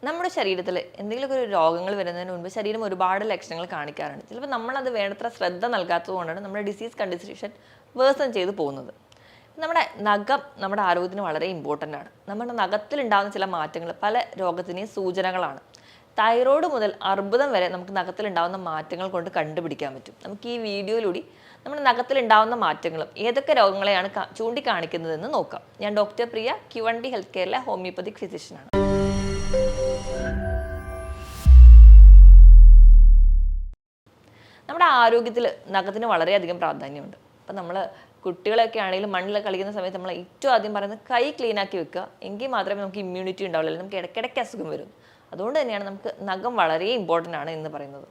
നമ്മുടെ ശരീരത്തിൽ എന്തെങ്കിലുമൊക്കെ ഒരു രോഗങ്ങൾ വരുന്നതിന് മുൻപ് ശരീരം ഒരുപാട് ലക്ഷണങ്ങൾ കാണിക്കാറുണ്ട്. ചിലപ്പോൾ നമ്മളത് വേണ്ടത്ര ശ്രദ്ധ നൽകാത്തത് കൊണ്ടാണ് നമ്മുടെ ഡിസീസ് കണ്ടീഷൻ വേഴ്സൺ ചെയ്ത് പോകുന്നത്. നമ്മുടെ നഖം നമ്മുടെ ആരോഗ്യത്തിന് വളരെ ഇമ്പോർട്ടൻ്റ് ആണ്. നമ്മുടെ നഖത്തിലുണ്ടാകുന്ന ചില മാറ്റങ്ങൾ പല രോഗത്തിനെയും സൂചനകളാണ്. തൈറോയ്ഡ് മുതൽ അർബുദം വരെ നമുക്ക് നഖത്തിലുണ്ടാകുന്ന മാറ്റങ്ങൾ കൊണ്ട് കണ്ടുപിടിക്കാൻ പറ്റും. നമുക്ക് ഈ വീഡിയോയിലൂടെ നമ്മുടെ നഖത്തിലുണ്ടാകുന്ന മാറ്റങ്ങളും ഏതൊക്കെ രോഗങ്ങളെയാണ് ചൂണ്ടിക്കാണിക്കുന്നതെന്ന് നോക്കാം. ഞാൻ ഡോക്ടർ പ്രിയ, Q1D ഹെൽത്ത് കെയറിലെ ഹോമിയോപ്പതിക് ഫിസിഷ്യനാണ്. നമ്മുടെ ആരോഗ്യത്തിൽ നഖത്തിന് വളരെയധികം പ്രാധാന്യമുണ്ട്. അപ്പം നമ്മൾ കുട്ടികളൊക്കെ ആണെങ്കിലും മണ്ണിൽ കളിക്കുന്ന സമയത്ത് നമ്മൾ ഏറ്റവും ആദ്യം പറയുന്നത് കൈ ക്ലീൻ ആക്കി വെക്കുക, എങ്കിൽ മാത്രമേ നമുക്ക് ഇമ്മ്യൂണിറ്റി ഉണ്ടാവുള്ളൂ. നമുക്ക് ഇടയ്ക്കിടയ്ക്ക് അസുഖം വരും. അതുകൊണ്ട് തന്നെയാണ് നമുക്ക് നഖം വളരെ ഇമ്പോർട്ടൻ്റ് ആണ് എന്ന് പറയുന്നത്.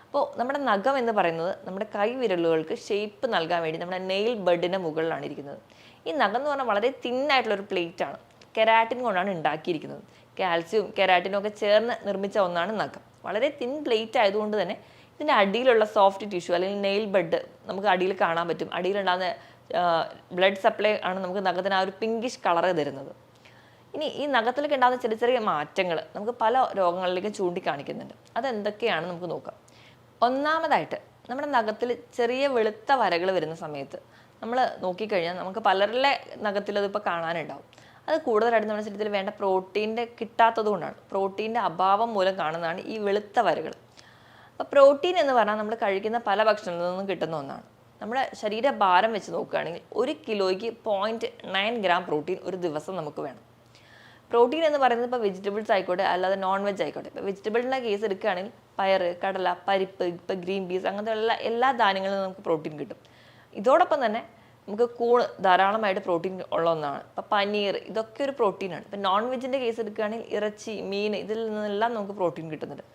അപ്പോൾ നമ്മുടെ നഖം എന്ന് പറയുന്നത് നമ്മുടെ കൈ വിരലുകൾക്ക് ഷേപ്പ് നൽകാൻ വേണ്ടി നമ്മുടെ നെയിൽ ബഡിൻ്റെ മുകളിലാണ് ഇരിക്കുന്നത്. ഈ നഖം എന്ന് പറഞ്ഞാൽ വളരെ തിന്നായിട്ടുള്ളൊരു പ്ലേറ്റ് ആണ്. കെരാറ്റിൻ കൊണ്ടാണ് ഉണ്ടാക്കിയിരിക്കുന്നത്. കാൽസ്യവും കെരാറ്റിനും ഒക്കെ ചേർന്ന് നിർമ്മിച്ച ഒന്നാണ് നഖം. വളരെ തിൻ പ്ലേറ്റ് ആയതുകൊണ്ട് തന്നെ ഇതിൻ്റെ അടിയിലുള്ള സോഫ്റ്റ് ടിഷ്യൂ അല്ലെങ്കിൽ നെയിൽ ബഡ് നമുക്ക് അടിയിൽ കാണാൻ പറ്റും. അടിയിലുണ്ടാകുന്ന ബ്ലഡ് സപ്ലൈ ആണ് നമുക്ക് നഖത്തിന് ആ ഒരു പിങ്കിഷ് കളറ് തരുന്നത്. ഇനി ഈ നഖത്തിലേക്ക് ഉണ്ടാകുന്ന ചെറിയ ചെറിയ മാറ്റങ്ങൾ നമുക്ക് പല രോഗങ്ങളിലേക്കും ചൂണ്ടിക്കാണിക്കുന്നുണ്ട്. അതെന്തൊക്കെയാണ് നമുക്ക് നോക്കാം. ഒന്നാമതായിട്ട് നമ്മുടെ നഖത്തിൽ ചെറിയ വെളുത്ത വരകൾ വരുന്ന സമയത്ത് നമ്മൾ നോക്കിക്കഴിഞ്ഞാൽ നമുക്ക് പലരുടെ നഖത്തിൽ അതിപ്പോൾ കാണാനുണ്ടാവും. അത് കൂടുതലായിട്ട് നമ്മുടെ ശരീരത്തിൽ വേണ്ട പ്രോട്ടീൻ്റെ കിട്ടാത്തത് കൊണ്ടാണ്. പ്രോട്ടീൻ്റെ അഭാവം മൂലം കാണുന്നതാണ് ഈ വെളുത്ത വരകൾ. അപ്പോൾ പ്രോട്ടീൻ എന്ന് പറഞ്ഞാൽ നമ്മൾ കഴിക്കുന്ന പല ഭക്ഷണങ്ങളിൽ നിന്നും കിട്ടുന്ന ഒന്നാണ്. നമ്മുടെ ശരീരഭാരം വെച്ച് നോക്കുകയാണെങ്കിൽ 1 കിലോയ്ക്ക് 0.9 ഗ്രാം പ്രോട്ടീൻ ഒരു ദിവസം നമുക്ക് വേണം. പ്രോട്ടീൻ എന്ന് പറയുന്നത് ഇപ്പോൾ വെജിറ്റബിൾസ് ആയിക്കോട്ടെ, അല്ലാതെ നോൺ വെജ് ആയിക്കോട്ടെ. ഇപ്പോൾ വെജിറ്റബിളിൻ്റെ കേസ് എടുക്കുകയാണെങ്കിൽ പയറ്, കടല, പരിപ്പ്, ഇപ്പോൾ ഗ്രീൻ പീസ് അങ്ങനത്തെ എല്ലാ ധാന്യങ്ങളിലും നമുക്ക് പ്രോട്ടീൻ കിട്ടും. ഇതോടൊപ്പം തന്നെ നമുക്ക് കൂണ് ധാരാളമായിട്ട് പ്രോട്ടീൻ ഉള്ള ഒന്നാണ്. ഇപ്പോൾ പനീർ, ഇതൊക്കെ ഒരു പ്രോട്ടീനാണ്. ഇപ്പോൾ നോൺ വെജിൻ്റെ കേസ് എടുക്കുകയാണെങ്കിൽ ഇറച്ചി, മീൻ, ഇതിൽ നിന്നെല്ലാം നമുക്ക് പ്രോട്ടീൻ കിട്ടുന്നുണ്ട്.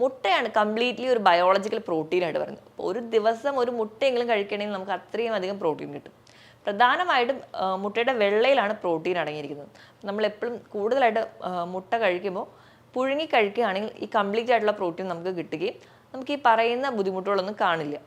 മുട്ടയാണ് കംപ്ലീറ്റ്ലി ഒരു ബയോളജിക്കൽ പ്രോട്ടീനായിട്ട് പറയുന്നത്. അപ്പോൾ ഒരു ദിവസം ഒരു മുട്ടയെങ്കിലും കഴിക്കണമെങ്കിൽ നമുക്ക് അത്രയും അധികം പ്രോട്ടീൻ കിട്ടും. പ്രധാനമായിട്ടും മുട്ടയുടെ വെള്ളയിലാണ് പ്രോട്ടീൻ അടങ്ങിയിരിക്കുന്നത്. നമ്മളെപ്പോഴും കൂടുതലായിട്ട് മുട്ട കഴിക്കുമ്പോൾ പുഴുങ്ങി കഴിക്കുകയാണെങ്കിൽ ഈ കംപ്ലീറ്റ് ആയിട്ടുള്ള പ്രോട്ടീൻ നമുക്ക് കിട്ടുകയും നമുക്ക് ഈ പറയുന്ന ബുദ്ധിമുട്ടുകളൊന്നും കാണില്ല.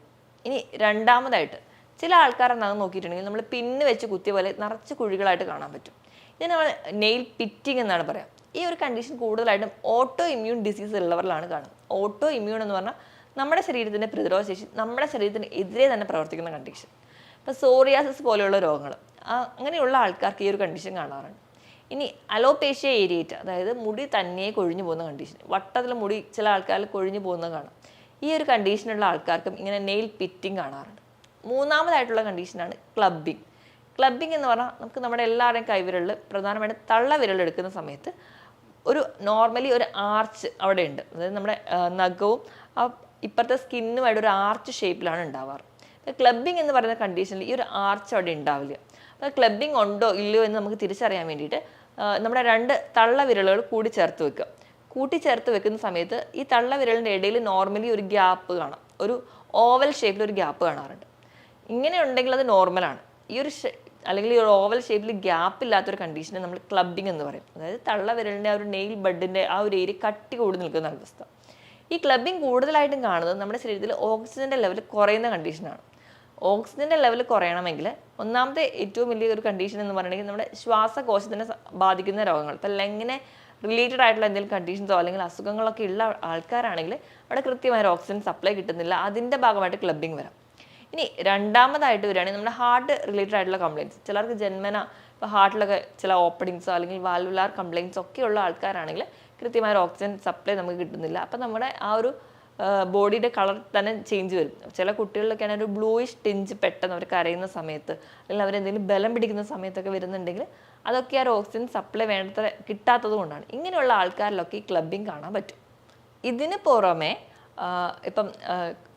ഇനി രണ്ടാമതായിട്ട് ചില ആൾക്കാരെ നഖം നോക്കിയിട്ടുണ്ടെങ്കിൽ നമ്മൾ പിന്ന് വെച്ച് കുത്തിയ പോലെ നിറച്ച് കുഴികളായിട്ട് കാണാൻ പറ്റും. ഇതിന് നമ്മൾ നെയിൽ പിറ്റിംഗ് എന്നാണ് പറയാം. ഈ ഒരു കണ്ടീഷൻ കൂടുതലായിട്ടും ഓട്ടോ ഇമ്മ്യൂൺ ഡിസീസ് ഉള്ളവരിലാണ് കാണുന്നത്. ഓട്ടോ ഇമ്മ്യൂൺ എന്ന് പറഞ്ഞാൽ നമ്മുടെ ശരീരത്തിൻ്റെ പ്രതിരോധ ശേഷി നമ്മുടെ ശരീരത്തിന് എതിരെ തന്നെ പ്രവർത്തിക്കുന്ന കണ്ടീഷൻ. ഇപ്പോൾ സോറിയാസിസ് പോലെയുള്ള രോഗങ്ങൾ, അങ്ങനെയുള്ള ആൾക്കാർക്ക് ഈ ഒരു കണ്ടീഷൻ കാണാറുണ്ട്. ഇനി അലോപേഷ്യ ഏരിയേറ്റ, അതായത് മുടി തന്നെ കൊഴിഞ്ഞു പോകുന്ന കണ്ടീഷൻ. വട്ടത്തിൽ മുടി ചില ആൾക്കാരിൽ കൊഴിഞ്ഞു പോകുന്നത് കാണാം. ഈ ഒരു കണ്ടീഷനുള്ള ആൾക്കാർക്കും ഇങ്ങനെ നെയിൽ പിറ്റിംഗ് കാണാറുണ്ട്. മൂന്നാമതായിട്ടുള്ള കണ്ടീഷനാണ് ക്ലബിങ്. ക്ലബിങ് എന്ന് പറഞ്ഞാൽ നമുക്ക് നമ്മുടെ എല്ലാവരുടെയും കൈവിരലിൽ പ്രധാനമായിട്ടും തള്ള വിരൽ എടുക്കുന്ന സമയത്ത് ഒരു നോർമലി ഒരു ആർച്ച് അവിടെ ഉണ്ട്. അതായത് നമ്മുടെ നഖവും ആ ഇപ്പുറത്തെ സ്കിന്നുമായിട്ട് ഒരു ആർച്ച് ഷേപ്പിലാണ് ഉണ്ടാവാറ്. ക്ലബിങ് എന്ന് പറയുന്ന കണ്ടീഷനിൽ ഈ ഒരു ആർച്ച് അവിടെ ഉണ്ടാവില്ല. അപ്പോൾ ക്ലബിങ് ഉണ്ടോ ഇല്ലയോ എന്ന് നമുക്ക് തിരിച്ചറിയാൻ വേണ്ടിയിട്ട് നമ്മുടെ 2 തള്ള വിരലുകൾ കൂടി ചേർത്ത് വെക്കുക. കൂട്ടി ചേർത്ത് വെക്കുന്ന സമയത്ത് ഈ തള്ള വിരലിൻ്റെ ഇടയിൽ നോർമലി ഒരു ഗ്യാപ്പ് കാണാം. ഒരു ഓവൽ ഷേപ്പിൽ ഒരു ഗ്യാപ്പ് കാണാറുണ്ട്. ഇങ്ങനെ ഉണ്ടെങ്കിൽ അത് നോർമലാണ്. ഈ ഒരു അല്ലെങ്കിൽ ഈ ഒരു ഓവൽ ഷേപ്പിൽ ഗ്യാപ്പ് ഇല്ലാത്തൊരു കണ്ടീഷനെ നമ്മൾ ക്ലബിങ് എന്ന് പറയും. അതായത് തള്ള വിരലിൻ്റെ ആ ഒരു നെയിൽ ബഡിൻ്റെ ആ ഒരു ഏരിയ കട്ടി കൂടി നിൽക്കുന്ന അവസ്ഥ. ഈ ക്ലബിങ് കൂടുതലായിട്ടും കാണുന്നത് നമ്മുടെ ശരീരത്തിൽ ഓക്സിജൻ്റെ ലെവൽ കുറയുന്ന കണ്ടീഷനാണ്. ഓക്സിജൻ്റെ ലെവൽ കുറയണമെങ്കിൽ ഒന്നാമത്തെ ഏറ്റവും വലിയ ഒരു കണ്ടീഷൻ എന്ന് പറയുകയാണെങ്കിൽ നമ്മുടെ ശ്വാസകോശത്തിനെ ബാധിക്കുന്ന രോഗങ്ങൾ, ഇപ്പോൾ ലങ്ങിനെ റിലേറ്റഡ് ആയിട്ടുള്ള എന്തെങ്കിലും കണ്ടീഷൻസോ അല്ലെങ്കിൽ അസുഖങ്ങളൊക്കെ ഉള്ള ആൾക്കാരാണെങ്കിൽ അവിടെ കൃത്യമായ ഓക്സിജൻ സപ്ലൈ കിട്ടുന്നില്ല. അതിൻ്റെ ഭാഗമായിട്ട് ക്ലബിങ് വരാം. ഇനി രണ്ടാമതായിട്ട് വരികയാണെങ്കിൽ നമ്മുടെ ഹാർട്ട് റിലേറ്റഡ് ആയിട്ടുള്ള കംപ്ലയിൻസ്, ചിലർക്ക് ജന്മന ഇപ്പോൾ ഹാർട്ടിലൊക്കെ ചില ഓപ്പണിങ്സോ അല്ലെങ്കിൽ വാൽവുലാർ കംപ്ലയിൻസോ ഒക്കെ ഉള്ള ആൾക്കാരാണെങ്കിൽ കൃത്യമായ ഓക്സിജൻ സപ്ലൈ നമുക്ക് കിട്ടുന്നില്ല. അപ്പം നമ്മുടെ ആ ഒരു ബോഡിയുടെ കളർ തന്നെ ചേഞ്ച് വരും. ചില കുട്ടികളിലൊക്കെയാണ് ഒരു ബ്ലൂയിഷ് ടിഞ്ച് പെട്ടെന്ന് അവർ കരയുന്ന സമയത്ത് അല്ലെങ്കിൽ അവരെന്തെങ്കിലും ബലം പിടിക്കുന്ന സമയത്തൊക്കെ വരുന്നുണ്ടെങ്കിൽ അതൊക്കെ ആ ഒരു ഓക്സിജൻ സപ്ലൈ വേണ്ടത്ര കിട്ടാത്തത് കൊണ്ടാണ്. ഇങ്ങനെയുള്ള ആൾക്കാരിലൊക്കെ ഈ ക്ലബിങ് കാണാൻ പറ്റും. ഇതിന് പുറമെ ഇപ്പം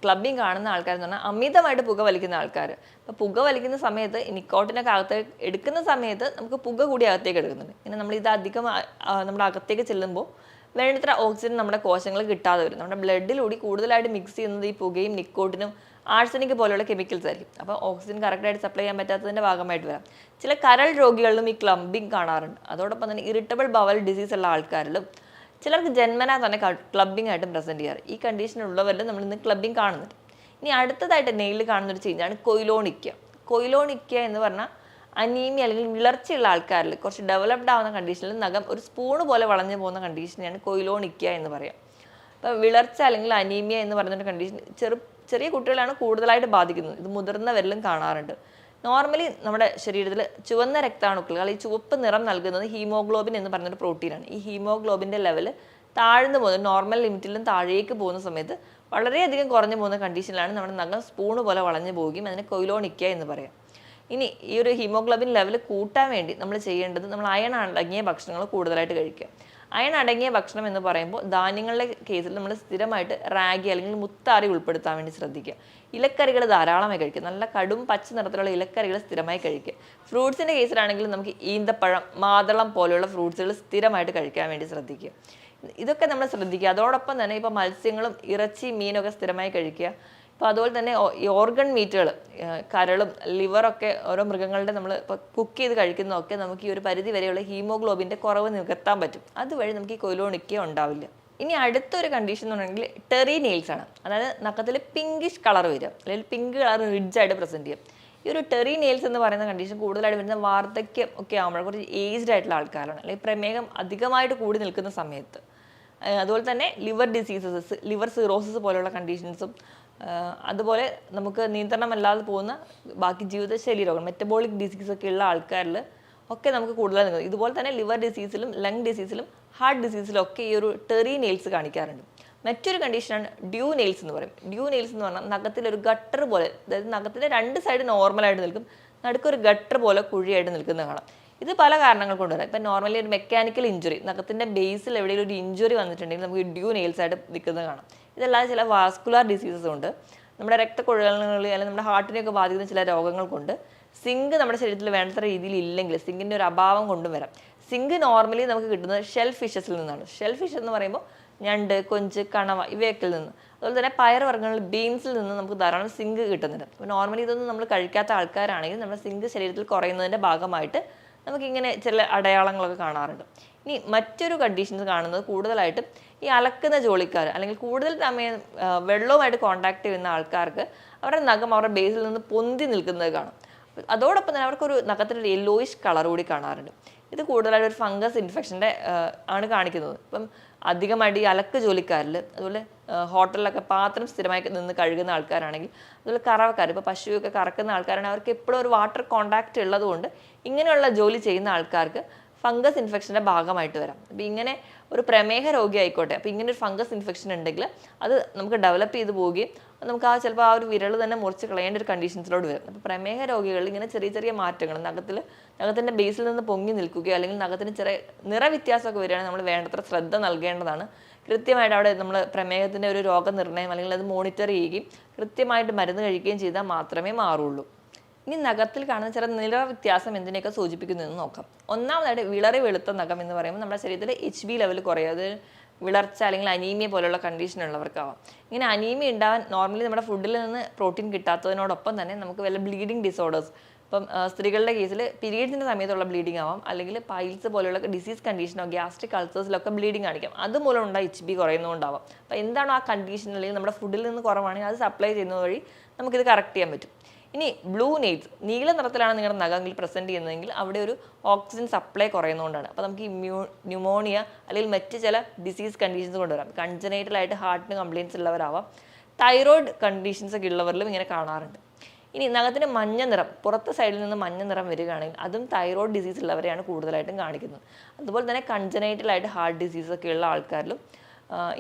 ക്ലബിങ് കാണുന്ന ആൾക്കാരെന്ന് പറഞ്ഞാൽ അമിതമായിട്ട് പുക വലിക്കുന്ന ആൾക്കാർ. ഇപ്പോൾ പുക വലിക്കുന്ന സമയത്ത് നിക്കോട്ടിനൊക്കെ അകത്തേക്ക് എടുക്കുന്ന സമയത്ത് നമുക്ക് പുക കൂടി അകത്തേക്ക് എടുക്കുന്നുണ്ട്. ഇങ്ങനെ നമ്മളിത് അധികം നമ്മുടെ അകത്തേക്ക് ചെല്ലുമ്പോൾ വേണ്ടത്ര ഓക്സിജൻ നമ്മുടെ കോശങ്ങൾ കിട്ടാതെ വരും. നമ്മുടെ ബ്ലഡിലൂടെ കൂടുതലായിട്ട് മിക്സ് ചെയ്യുന്നത് ഈ പുകയും നിക്കോട്ടിനും ആഴ്സനിക് പോലെയുള്ള കെമിക്കൽസ് ആയിരിക്കും. അപ്പോൾ ഓക്സിജൻ കറക്റ്റായിട്ട് സപ്ലൈ ചെയ്യാൻ പറ്റാത്തതിൻ്റെ ഭാഗമായിട്ട് വരാം. ചില കരൾ രോഗികളിലും ഈ ക്ലബിങ് കാണാറുണ്ട്. അതോടൊപ്പം തന്നെ ഇറിറ്റബിൾ ബവൽ ഡിസീസ് ഉള്ള ആൾക്കാരിലും ചിലർക്ക് ജന്മനാ തന്നെ ക്ലബിങ് ആയിട്ടും പ്രസൻറ്റ് ചെയ്യാറ്. ഈ കണ്ടീഷനുള്ളവരിൽ നമ്മൾ ഇന്ന് ക്ലബിങ് കാണുന്നുണ്ട്. ഇനി അടുത്തതായിട്ട് നെയിലിൽ കാണുന്നൊരു ചേഞ്ചാണ് കൊയിലോണിക്ക. കൊയിലോണിക്ക എന്ന് പറഞ്ഞാൽ അനീമിയ അല്ലെങ്കിൽ വിളർച്ചയുള്ള ആൾക്കാരിൽ കുറച്ച് ഡെവലപ്ഡ് ആവുന്ന കണ്ടീഷനിൽ നഖം ഒരു സ്പൂണ് പോലെ വളഞ്ഞു പോകുന്ന കണ്ടീഷനെയാണ് കൊയിലോണിക്യ എന്ന് പറയാം. അപ്പോൾ വിളർച്ച അല്ലെങ്കിൽ അനീമിയ എന്ന് പറയുന്ന കണ്ടീഷൻ ചെറിയ കുട്ടികളാണ് കൂടുതലായിട്ട് ബാധിക്കുന്നത്. ഇത് മുതിർന്നവരിലും കാണാറുണ്ട്. നോർമലി നമ്മുടെ ശരീരത്തിൽ ചുവന്ന രക്താണുക്കൾ അല്ലെങ്കിൽ ചുവപ്പ് നിറം നൽകുന്നത് ഹീമോഗ്ലോബിൻ എന്ന് പറയുന്നൊരു പ്രോട്ടീനാണ്. ഈ ഹീമോഗ്ലോബിൻ്റെ ലെവൽ താഴ്ന്നു പോകുന്നത് നോർമൽ ലിമിറ്റിലും താഴേക്ക് പോകുന്ന സമയത്ത് വളരെയധികം കുറഞ്ഞു പോകുന്ന കണ്ടീഷനിലാണ് നമ്മുടെ നഖം സ്പൂണ് പോലെ വളഞ്ഞു പോവുകയും അതിനെ കൊയിലോണിക്യ എന്ന് പറയാം. ഇനി ഈ ഒരു ഹീമോഗ്ലോബിൻ ലെവൽ കൂട്ടാൻ വേണ്ടി നമ്മൾ ചെയ്യേണ്ടത് നമ്മൾ അയൺ അടങ്ങിയ ഭക്ഷണങ്ങൾ കൂടുതലായിട്ട് കഴിക്കുക. അയൺ അടങ്ങിയ ഭക്ഷണം എന്ന് പറയുമ്പോൾ ധാന്യങ്ങളുടെ കേസിൽ നമ്മൾ സ്ഥിരമായിട്ട് റാഗി അല്ലെങ്കിൽ മുത്താറി ഉൾപ്പെടുത്താൻ വേണ്ടി ശ്രദ്ധിക്കുക. ഇലക്കറികൾ ധാരാളമായി കഴിക്കുക. നല്ല കടും പച്ച നിറത്തിലുള്ള ഇലക്കറികൾ സ്ഥിരമായി കഴിക്കുക. ഫ്രൂട്ട്സിൻ്റെ കേസിലാണെങ്കിൽ നമുക്ക് ഈന്തപ്പഴം, മാതളം പോലെയുള്ള ഫ്രൂട്ട്സുകൾ സ്ഥിരമായിട്ട് കഴിക്കാൻ വേണ്ടി ശ്രദ്ധിക്കുക. ഇതൊക്കെ നമ്മൾ ശ്രദ്ധിക്കുക. അതോടൊപ്പം തന്നെ ഇപ്പോൾ മത്സ്യങ്ങളും ഇറച്ചി മീനൊക്കെ സ്ഥിരമായി കഴിക്കുക. അപ്പോൾ അതുപോലെ തന്നെ ഈ ഓർഗൺ മീറ്റുകൾ, കരളും ലിവറൊക്കെ ഓരോ മൃഗങ്ങളുടെ നമ്മൾ ഇപ്പോൾ കുക്ക് ചെയ്ത് കഴിക്കുന്നതൊക്കെ നമുക്ക് ഈ ഒരു പരിധി വരെയുള്ള ഹീമോഗ്ലോബിൻ്റെ കുറവ് നികത്താൻ പറ്റും. അതുവഴി നമുക്ക് ഈ കൊയിലോണിക്യ ഉണ്ടാവില്ല. ഇനി അടുത്തൊരു കണ്ടീഷൻ എന്ന് പറഞ്ഞെങ്കിൽ ടെറി നെയിൽസ് ആണ്. അതായത് നഖത്തിൽ പിങ്കിഷ് കളർ വരിക, അല്ലെങ്കിൽ പിങ്ക് കളർ റിഡ്ജായിട്ട് പ്രസൻറ്റ് ചെയ്യും. ഈ ഒരു ടെറി നെയിൽസ് എന്ന് പറയുന്ന കണ്ടീഷൻ കൂടുതലായിട്ട് വരുന്ന വാർദ്ധക്യം ഒക്കെ ആകുമ്പോൾ കുറച്ച് ഏജ്ഡ് ആയിട്ടുള്ള ആൾക്കാരാണ്, അല്ലെങ്കിൽ പ്രമേഹം അധികമായിട്ട് കൂടി നിൽക്കുന്ന സമയത്ത്. അതുപോലെ തന്നെ ലിവർ ഡിസീസസ്, ലിവർ സിറോസിസ് പോലെയുള്ള കണ്ടീഷൻസും, അതുപോലെ നമുക്ക് നിയന്ത്രണമല്ലാതെ പോകുന്ന ബാക്കി ജീവിതശൈലി രോഗം, മെറ്റബോളിക് ഡിസീസൊക്കെ ഉള്ള ആൾക്കാരിൽ ഒക്കെ നമുക്ക് കൂടുതലായി നിൽക്കുന്നത്. ഇതുപോലെ തന്നെ ലിവർ ഡിസീസിലും ലങ് ഡിസീസിലും ഹാർട്ട് ഡിസീസിലും ഒക്കെ ഈ ഒരു ടെറി നെയിൽസ് കാണിക്കാറുണ്ട്. മറ്റൊരു കണ്ടീഷനാണ് ഡ്യൂ നെയിൽസ് എന്ന് പറയും. ഡ്യൂ നെയിൽസ് എന്ന് പറഞ്ഞാൽ നഖത്തിലൊരു ഗട്ടർ പോലെ, അതായത് നഖത്തിൻ്റെ രണ്ട് സൈഡ് നോർമലായിട്ട് നിൽക്കും, നടുക്കൊരു ഗട്ടർ പോലെ കുഴിയായിട്ട് നിൽക്കുന്നത് കാണാം. ഇത് പല കാരണങ്ങൾ കൊണ്ടുവരാം. ഇപ്പം നോർമലി ഒരു മെക്കാനിക്കൽ ഇഞ്ചുറി, നഖത്തിൻ്റെ ബേസിൽ എവിടെയെങ്കിലും ഒരു ഇഞ്ചുറി വന്നിട്ടുണ്ടെങ്കിൽ നമുക്ക് ഡ്യൂ നെയിൽസ് ആയിട്ട് നിൽക്കുന്നത് കാണാം. ഇതല്ലാതെ ചില വാസ്കുലാർ ഡിസീസസ് ഉണ്ട്, നമ്മുടെ രക്തക്കുഴലുകൾ അല്ലെങ്കിൽ നമ്മുടെ ഹാർട്ടിനെയൊക്കെ ബാധിക്കുന്ന ചില രോഗങ്ങൾ കൊണ്ട് സിങ്ക് നമ്മുടെ ശരീരത്തിൽ വേണ്ടത്ര രീതിയിൽ ഇല്ലെങ്കിൽ സിങ്കിൻ്റെ ഒരു അഭാവം കൊണ്ടും വരാം. സിങ്ക് നോർമലി നമുക്ക് കിട്ടുന്നത് ഷെൽ ഫിഷസിൽ നിന്നാണ്. ഷെൽ ഫിഷ് എന്ന് പറയുമ്പോൾ ഞണ്ട്, കൊഞ്ച്, കണവ ഇവയൊക്കെ നിന്ന്, അതുപോലെ തന്നെ പയറുവർഗ്ഗങ്ങളിൽ ബീൻസിൽ നിന്ന് നമുക്ക് ധാരാളം സിങ്ക് കിട്ടുന്നുണ്ട്. അപ്പോൾ നോർമലി ഇതൊന്നും നമ്മൾ കഴിക്കാത്ത ആൾക്കാരാണെങ്കിൽ നമ്മുടെ സിങ്ക് ശരീരത്തിൽ കുറയുന്നതിൻ്റെ ഭാഗമായിട്ട് നമുക്കിങ്ങനെ ചില അടയാളങ്ങളൊക്കെ കാണാറുണ്ട്. ഇനി മറ്റൊരു കണ്ടീഷൻസ് കാണുന്നത് കൂടുതലായിട്ടും ഈ അലക്കുന്ന ജോലിക്കാർ അല്ലെങ്കിൽ കൂടുതൽ സമയം വെള്ളവുമായിട്ട് കോൺടാക്ട് ചെയ്യുന്ന ആൾക്കാർക്ക് അവരുടെ നഖം അവരുടെ ബേസിൽ നിന്ന് പൊന്തി നിൽക്കുന്നത് കാണാം. അതോടൊപ്പം തന്നെ അവർക്കൊരു നഖത്തിൻ്റെ യെല്ലോയിഷ് കളർ കൂടി കാണാറുണ്ട്. ഇത് കൂടുതലായിട്ട് ഒരു ഫംഗസ് ഇൻഫെക്ഷൻ്റെ ആണ് കാണിക്കുന്നത്. ഇപ്പം അധികമായിട്ട് ഈ അലക്ക് ജോലിക്കാരിൽ, അതുപോലെ ഹോട്ടലിലൊക്കെ പാത്രം സ്ഥിരമായി നിന്ന് കഴുകുന്ന ആൾക്കാരാണെങ്കിൽ, അതുപോലെ കറവക്കാർ, ഇപ്പോൾ പശുവൊക്കെ കറക്കുന്ന ആൾക്കാരാണെങ്കിൽ അവർക്ക് എപ്പോഴും ഒരു വാട്ടർ കോൺടാക്റ്റ് ഉള്ളതുകൊണ്ട് ഇങ്ങനെയുള്ള ജോലി ചെയ്യുന്ന ആൾക്കാർക്ക് ഫംഗസ് ഇൻഫെക്ഷൻ്റെ ഭാഗമായിട്ട് വരാം. അപ്പോൾ ഇങ്ങനെ ഒരു പ്രമേഹ രോഗി ആയിക്കോട്ടെ, അപ്പോൾ ഇങ്ങനെ ഒരു ഫംഗസ് ഇൻഫെക്ഷൻ ഉണ്ടെങ്കിൽ അത് നമുക്ക് ഡെവലപ്പ് ചെയ്ത് പോവുകയും നമുക്ക് ചിലപ്പോൾ ആ ഒരു വിരൽ തന്നെ മുറിച്ച് കളയേണ്ട ഒരു കണ്ടീഷൻസിലോട്ട് വരും. അപ്പോൾ പ്രമേഹ രോഗികളിൽ ഇങ്ങനെ ചെറിയ ചെറിയ മാറ്റങ്ങൾ നഖത്തിൻ്റെ ബേസിൽ നിന്ന് പൊങ്ങി നിൽക്കുകയോ അല്ലെങ്കിൽ നഖത്തിന് ചെറിയ നിറവ്യത്യാസമൊക്കെ വരികയാണെങ്കിൽ നമ്മൾ വേണ്ടത്ര ശ്രദ്ധ നൽകേണ്ടതാണ്. കൃത്യമായിട്ട് അവിടെ നമ്മൾ പ്രമേഹത്തിൻ്റെ ഒരു രോഗനിർണയം അല്ലെങ്കിൽ അത് മോണിറ്റർ ചെയ്യുകയും കൃത്യമായിട്ട് മരുന്ന് കഴിക്കുകയും ചെയ്താൽ മാത്രമേ മാറുള്ളൂ. ഇനി നഖത്തിൽ കാണുന്ന ചില നിറവ്യത്യാസം എന്തിനെയൊക്കെ സൂചിപ്പിക്കുന്നു എന്ന് നോക്കാം. ഒന്നാമതായിട്ട് വിളറി വെളുത്ത നഖം എന്ന് പറയുമ്പോൾ നമ്മുടെ ശരീരത്തിൽ HB ലെവൽ കുറയും. അത് വിളർച്ച അല്ലെങ്കിൽ അനീമിയ പോലുള്ള കണ്ടീഷൻ ഉള്ളവർക്കാവാം. ഇങ്ങനെ അനീമിയ ഉണ്ടാവാൻ നോർമലി നമ്മുടെ ഫുഡിൽ നിന്ന് പ്രോട്ടീൻ കിട്ടാത്തതിനോടൊപ്പം തന്നെ നമുക്ക് വല്ല ബ്ലീഡിങ് ഡിസോർഡേഴ്സ്, ഇപ്പം സ്ത്രീകളുടെ കേസിൽ പീരീഡ്സിൻ്റെ സമയത്തുള്ള ബ്ലീഡിങ് ആവാം, അല്ലെങ്കിൽ പൈൽസ് പോലെയുള്ള ഡിസീസ് കണ്ടീഷനോ ഗ്യാസ്ട്രിക് അൾസേഴ്സിലൊക്കെ ബ്ലീഡിങ് കാണിക്കാം. അതുമൂലം ഉണ്ടായി HB കുറയുന്നതുകൊണ്ടാവാം. അപ്പോൾ എന്താണോ ആ കണ്ടീഷൻ അല്ലെങ്കിൽ നമ്മുടെ ഫുഡിൽ നിന്ന് കുറവാണെങ്കിൽ അത് സപ്ലൈ ചെയ്യുന്നത് വഴി നമുക്കിത് കറക്റ്റ് ചെയ്യാൻ പറ്റും. ഇനി ബ്ലൂ നെയിൽസ്, നീല നിറത്തിലാണ് നിങ്ങളുടെ നഖങ്ങൾ പ്രസൻറ്റ് ചെയ്യുന്നതെങ്കിൽ അവിടെ ഒരു ഓക്സിജൻ സപ്ലൈ കുറയുന്നതുകൊണ്ടാണ്. അപ്പോൾ നമുക്ക് ന്യൂമോണിയ അല്ലെങ്കിൽ മറ്റ് ചില ഡിസീസ് കണ്ടീഷൻസ് കൊണ്ടുവരാം. കൺജനൈറ്റലായിട്ട് ഹാർട്ടിന് കംപ്ലയിൻസ് ഉള്ളവരാവാം. തൈറോയിഡ് കണ്ടീഷൻസ് ഒക്കെ ഉള്ളവരിലും ഇങ്ങനെ കാണാറുണ്ട്. ഇനി നഖത്തിന് മഞ്ഞ നിറം, പുറത്തെ സൈഡിൽ നിന്ന് മഞ്ഞ നിറം വരികയാണെങ്കിൽ അതും തൈറോയിഡ് ഡിസീസ് ഉള്ളവരെയാണ് കൂടുതലായിട്ടും കാണിക്കുന്നത്. അതുപോലെ തന്നെ കൺജനൈറ്റലായിട്ട് ഹാർട്ട് ഡിസീസൊക്കെ ഉള്ള ആൾക്കാരിലും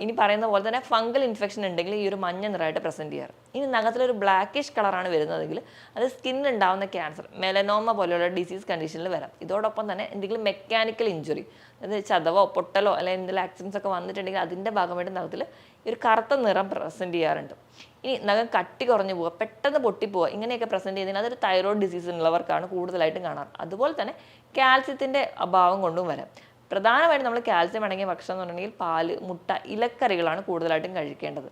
ഇനി പറയുന്ന പോലെ തന്നെ ഫംഗൽ ഇൻഫെക്ഷൻ ഉണ്ടെങ്കിൽ ഈ ഒരു മഞ്ഞ നിറമായിട്ട് പ്രസൻറ്റ് ചെയ്യാറ്. ഇനി നഖത്തിലൊരു ബ്ലാക്കിഷ് കളറാണ് വരുന്നതെങ്കിൽ അത് സ്കിന്നുണ്ടാവുന്ന ക്യാൻസർ, മെലനോമ പോലെയുള്ള ഡിസീസ് കണ്ടീഷനിൽ വരാം. ഇതോടൊപ്പം തന്നെ എന്തെങ്കിലും മെക്കാനിക്കൽ ഇഞ്ചുറി, അതായത് ചതവോ പൊട്ടലോ അല്ലെങ്കിൽ എന്തെങ്കിലും ആക്സിഡൻസ് ഒക്കെ വന്നിട്ടുണ്ടെങ്കിൽ അതിൻ്റെ ഭാഗമായിട്ട് നഖത്തിൽ ഒരു കറുത്ത നിറം പ്രസൻറ്റ് ചെയ്യാറുണ്ട്. ഇനി നഖം കട്ടി കുറഞ്ഞു പോവുക, പെട്ടെന്ന് പൊട്ടിപ്പോവുക, ഇങ്ങനെയൊക്കെ പ്രസൻറ്റ് ചെയ്യുന്നതിന് അതൊരു തൈറോയിഡ് ഡിസീസ് ഉള്ളവർക്കാണ് കൂടുതലായിട്ടും കാണാറ്. അതുപോലെ തന്നെ കാൽസ്യത്തിൻ്റെ അഭാവം കൊണ്ടും വരാം. പ്രധാനമായിട്ടും നമ്മൾ കാൽസ്യം അടങ്ങിയ ഭക്ഷണം എന്ന് പറഞ്ഞിട്ടുണ്ടെങ്കിൽ പാല്, മുട്ട, ഇലക്കറികളാണ് കൂടുതലായിട്ടും കഴിക്കേണ്ടത്.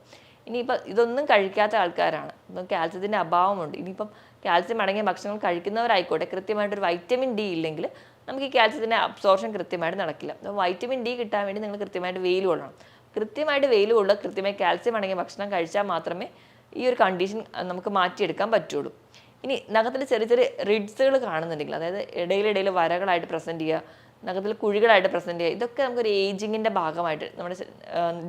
ഇനിയിപ്പോൾ ഇതൊന്നും കഴിക്കാത്ത ആൾക്കാരാണ്, ഇപ്പം കാൽസ്യത്തിൻ്റെ അഭാവമുണ്ട്. ഇനിയിപ്പം കാൽസ്യം അടങ്ങിയ ഭക്ഷണങ്ങൾ കഴിക്കുന്നവരായിക്കോട്ടെ, കൃത്യമായിട്ടൊരു വൈറ്റമിൻ ഡി ഇല്ലെങ്കിൽ നമുക്ക് ഈ കാൽസ്യത്തിൻ്റെ അബ്സോർപ്ഷൻ കൃത്യമായിട്ട് നടക്കില്ല. അപ്പോൾ വൈറ്റമിൻ ഡി കിട്ടാൻ വേണ്ടി നിങ്ങൾ കൃത്യമായിട്ട് വെയിൽ കൊള്ളണം. കൃത്യമായിട്ട് വെയിൽ കൊള്ളുക, കൃത്യമായി കാൽസ്യം അടങ്ങിയ ഭക്ഷണം കഴിച്ചാൽ മാത്രമേ ഈ ഒരു കണ്ടീഷൻ നമുക്ക് മാറ്റിയെടുക്കാൻ പറ്റുള്ളൂ. ഇനി നഖത്തിൽ ചെറിയ ചെറിയ റിഡ്സുകൾ കാണുന്നുണ്ടെങ്കിൽ, അതായത് ഇടയിലിടയിൽ വരകളായിട്ട് പ്രസൻറ്റ് ചെയ്യുക, നഖത്തിൽ കുഴികളായിട്ട് പ്രസൻറ്റ് ചെയ്യുക, ഇതൊക്കെ നമുക്കൊരു ഏജിങ്ങിൻ്റെ ഭാഗമായിട്ട് നമ്മുടെ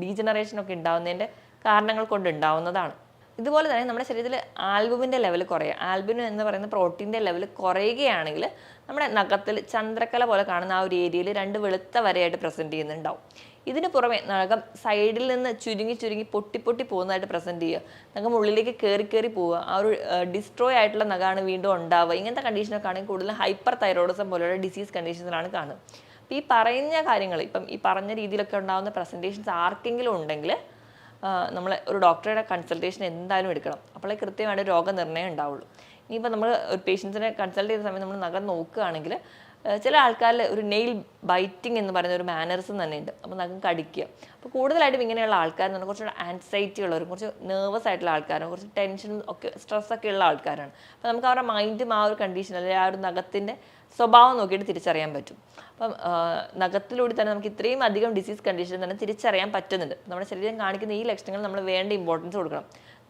ഡീജനറേഷനൊക്കെ ഉണ്ടാകുന്നതിൻ്റെ കാരണങ്ങൾ കൊണ്ട് ഉണ്ടാവുന്നതാണ്. ഇതുപോലെ തന്നെ നമ്മുടെ ശരീരത്തിൽ ആൽബുമിൻ്റെ ലെവൽ കുറയുക, ആൽബുമിൻ എന്ന് പറയുന്ന പ്രോട്ടീൻ്റെ ലെവൽ കുറയുകയാണെങ്കിൽ നമ്മുടെ നഖത്തിൽ ചന്ദ്രക്കല പോലെ കാണുന്ന ആ ഒരു ഏരിയയിൽ 2 വെളുത്ത വരയായിട്ട് പ്രസൻറ്റ് ചെയ്യുന്നുണ്ടാവും. ഇതിന് പുറമെ നഖം സൈഡിൽ നിന്ന് ചുരുങ്ങി ചുരുങ്ങി പൊട്ടി പൊട്ടി പോകുന്നതായിട്ട് പ്രസൻറ്റ് ചെയ്യുക, നഖം ഉള്ളിലേക്ക് കയറി പോവുക, ആ ഒരു ഡിസ്ട്രോയ് ആയിട്ടുള്ള നഖമാണ് വീണ്ടും ഉണ്ടാവുക. ഇങ്ങനത്തെ കണ്ടീഷനൊക്കെ ആണെങ്കിൽ കൂടുതലും ഹൈപ്പർ തൈറോയിഡിസം പോലെയുള്ള ഡിസീസ് കണ്ടീഷൻസിലാണ് കാണുന്നത്. അപ്പോൾ ഈ പറയുന്ന കാര്യങ്ങൾ, ഇപ്പം ഈ പറഞ്ഞ രീതിയിലൊക്കെ ഉണ്ടാകുന്ന പ്രസൻറ്റേഷൻസ് ആർക്കെങ്കിലും ഉണ്ടെങ്കിൽ നമ്മൾ ഒരു ഡോക്ടറുടെ കൺസൾട്ടേഷൻ എന്തായാലും എടുക്കണം. അപ്പോഴേ കൃത്യമായിട്ട് രോഗനിർണയം ഉണ്ടാവുള്ളൂ. ഇനിയിപ്പോൾ നമ്മൾ ഒരു പേഷ്യൻസിനെ കൺസൾട്ട് ചെയ്യുന്ന സമയത്ത് നമ്മൾ നഖം നോക്കുകയാണെങ്കിൽ ചില ആൾക്കാരിൽ ഒരു നെയിൽ ബൈറ്റിംഗ് എന്ന് പറയുന്ന ഒരു മാനറിസം തന്നെ ഉണ്ട്. അപ്പോൾ നഖം കടിക്കുക. അപ്പോൾ കൂടുതലായിട്ടും ഇങ്ങനെയുള്ള ആൾക്കാരെന്ന് പറഞ്ഞാൽ കുറച്ചുകൂടെ ആൻസൈറ്റി ഉള്ളവരും, കുറച്ച് നെർവസ് ആയിട്ടുള്ള ആൾക്കാരും, കുറച്ച് ടെൻഷൻ ഒക്കെ സ്ട്രെസ്സൊക്കെ ഉള്ള ആൾക്കാരാണ്. അപ്പോൾ നമുക്ക് അവരുടെ മൈൻഡും ആ ഒരു കണ്ടീഷൻ, അല്ലെങ്കിൽ ആ ഒരു നഖത്തിൻ്റെ സ്വഭാവം നോക്കിയിട്ട് തിരിച്ചറിയാൻ പറ്റും. അപ്പം നഖത്തിലൂടെ തന്നെ നമുക്ക് ഇത്രയും അധികം ഡിസീസ് കണ്ടീഷൻ തന്നെ തിരിച്ചറിയാൻ പറ്റുന്നുണ്ട്. നമ്മുടെ ശരീരം കാണിക്കുന്ന ഈ ലക്ഷണങ്ങൾ നമ്മൾ വേണ്ട ഇമ്പോർട്ടൻസ് കൊടുക്കണം.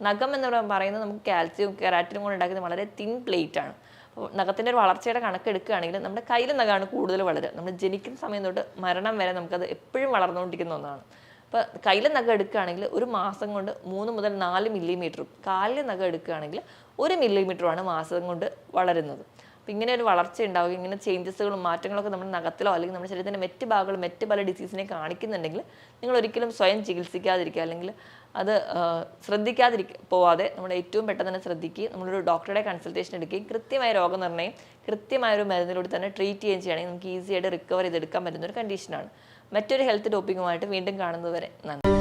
നഖം എന്ന് പറയുന്നത് നമുക്ക് കാൽസ്യവും കെരാറ്റിനും കൊണ്ട് ഉണ്ടാക്കുന്ന വളരെ തിൻ പ്ലേറ്റ് ആണ്. അപ്പോൾ നഖത്തിൻ്റെ ഒരു വളർച്ചയുടെ കണക്കെടുക്കുകയാണെങ്കിൽ നമ്മുടെ കയ്യിലെ നഖമാണ് കൂടുതൽ വളരുക. നമ്മൾ ജനിക്കുന്ന സമയം തൊട്ട് മരണം വരെ നമുക്കത് എപ്പോഴും വളർന്നുകൊണ്ടിരിക്കുന്ന ഒന്നാണ്. അപ്പോൾ കയ്യിലെ നഖം എടുക്കുകയാണെങ്കിൽ ഒരു മാസം കൊണ്ട് 3 മുതൽ 4 മില്ലിമീറ്ററും, കാലിലെ നഖം എടുക്കുകയാണെങ്കിൽ 1 മില്ലിമീറ്ററുമാണ് മാസം കൊണ്ട് വളരുന്നത്. അപ്പോൾ ഇങ്ങനെ ഒരു വളർച്ച ഉണ്ടാവുകയും ഇങ്ങനെ ചേഞ്ചസുകളും മാറ്റങ്ങളൊക്കെ നമ്മുടെ നഖത്തിലോ അല്ലെങ്കിൽ നമ്മുടെ ശരീരത്തിൻ്റെ മറ്റ് ഭാഗങ്ങൾ മറ്റ് പല ഡിസീസിനെ കാണിക്കുന്നുണ്ടെങ്കിൽ നിങ്ങൾ ഒരിക്കലും സ്വയം ചികിത്സിക്കാതിരിക്കുക, അല്ലെങ്കിൽ അത് പോവാതെ നമ്മൾ ഏറ്റവും പെട്ടെന്ന് തന്നെ ശ്രദ്ധിക്കുകയും നമ്മളൊരു ഡോക്ടറുടെ കൺസൾട്ടേഷൻ എടുക്കുകയും കൃത്യമായ രോഗനിർണ്ണയം കൃത്യമായൊരു മരുന്നിലൂടെ തന്നെ ട്രീറ്റ് ചെയ്യുകയും ചെയ്യുകയാണെങ്കിൽ നമുക്ക് ഈസി ആയിട്ട് റിക്കവർ ചെയ്തെടുക്കാൻ പറ്റുന്ന ഒരു കണ്ടീഷനാണ്. മറ്റൊരു ഹെൽത്ത് ടോപ്പിക്കുമായിട്ട് വീണ്ടും കാണുന്നതുവരെ നന്ദി.